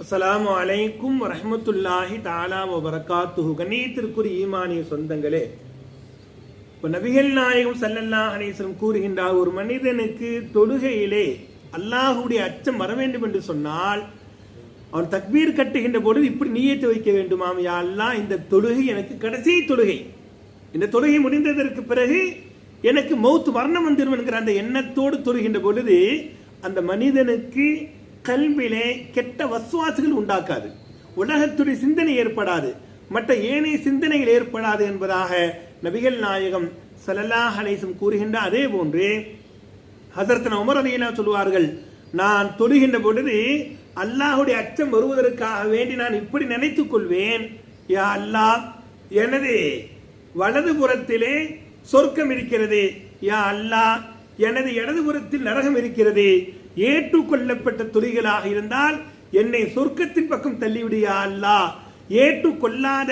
அஸ்ஸலாமு அலைக்கும் வரஹ்மத்துல்லாஹி தஆலா வபரகாத்துஹு. கண்ணியத்திற்குரிய ஈமானிய சொந்தங்களே, இப்போ நபிகள் நாயகம் ஸல்லல்லாஹு அலைஹி வஸல்லம் கூறுகின்றார், ஒரு மனிதனுக்கு தொழுகையிலே அல்லாஹ்வுடைய அச்சம் வர வேண்டும் என்று சொன்னால் அவன் தக்பீர் கட்டுகின்ற பொழுது இப்படி நியத்து வைக்க வேண்டுமாம், யா அல்லாஹ் இந்த தொழுகை எனக்கு கடைசி தொழுகை, இந்த தொழுகை முடிந்ததற்கு பிறகு எனக்கு மௌத் மரணம் வந்துடும் என்கிற அந்த எண்ணத்தோடு தொழுகின்ற பொழுது அந்த மனிதனுக்கு கல்விலே கெட்ட வசுவாசுகள் உண்டாக்காது, உலகத்துடைய சிந்தனை ஏற்படாது, மற்ற ஏனைய சிந்தனைகள் ஏற்படாது என்பதாக நபிகள் நாயகம் ஸல்லல்லாஹு அலைஹி வஸல்லம் கூறுகின்ற. அதே போன்று ஹஸரத் உமர் ரலியல்லாஹு சொல்வார்கள், நான் தொழுகின்ற பொழுது அல்லாஹ்வுடைய அச்சம் வருவதற்காக வேண்டி நான் இப்படி நினைத்துக் கொள்வேன், யா அல்லாஹ் எனது வலதுபுறத்திலே சொர்க்கம் இருக்கிறது, யா அல்லாஹ் எனது இடதுபுறத்தில் நரகம் இருக்கிறது, ஏற்றுக்கொள்ளப்பட்ட தொழுகைகளாக இருந்தால் என்னை சொர்க்கத்தின் பக்கம் தள்ளிவிடு யா அல்லாஹ், ஏற்றுக்கொள்ளாத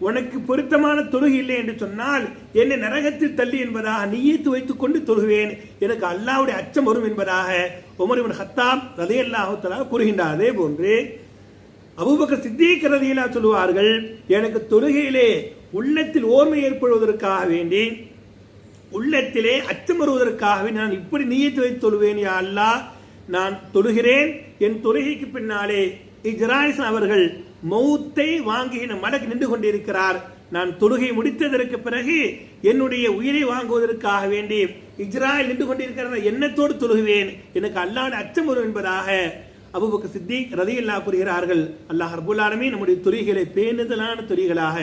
உனக்கு பொருத்தமான தொழுகை இல்லை என்று சொன்னால் என்னை நரகத்தில் தள்ளி என்பதாக நியத்து வைத்துக் கொண்டு தொழுவேன், எனக்கு அல்லாஹ்வுடைய அச்சம் வரும் என்பதாக உமர் இப்னு கத்தாப் ரலியல்லாஹு தஆலா கூறுகின்றார். அதே போன்று அபூபக்கர் சித்தீக் ரலியல்லாஹு சொல்வார்கள், எனக்கு தொழுகையிலே உள்ளத்தில் ஓர்மை ஏற்படுவதற்காக வேண்டி, உள்ளத்திலே அச்சம் வருவதற்காகவே நான் இப்படி நியத்து வைத்து தொழுவேன், யா அல்லாஹ் நான் தொழுகிறேன், என் தொழுகைக்கு பின்னாலே இஸ்ராயில் அவர்கள் மௌத்தை வாங்குகிற மலக்கு நின்று கொண்டிருக்கிறார், நான் தொழுகை முடித்ததற்கு பிறகு என்னுடைய உயிரை வாங்குவதற்காக வேண்டி இஸ்ராயில் நின்று கொண்டிருக்கிற எண்ணத்தோடு தொழுகுவேன், எனக்கு அல்லாஹ்வுடைய அச்சம் வரும் என்பதாக அபூபக்கர் சித்தீக் ரலியல்லாஹு கூறுகிறார்கள். அல்லாஹ் ரப்பல் ஆலமீன் நம்முடைய தொழுகைகளை பேணுதலான தொழுகைகளாக,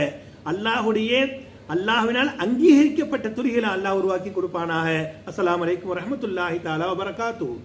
அல்லாஹ்வினால் அங்கீகரிக்கப்பட்ட தொழுகைகளை அல்லாஹ் உருவாக்கி கொடுப்பானாக. அஸ்ஸலாமு அலைக்கும் வரஹ்மத்துல்லாஹி தஆலா வபரகாத்துஹு.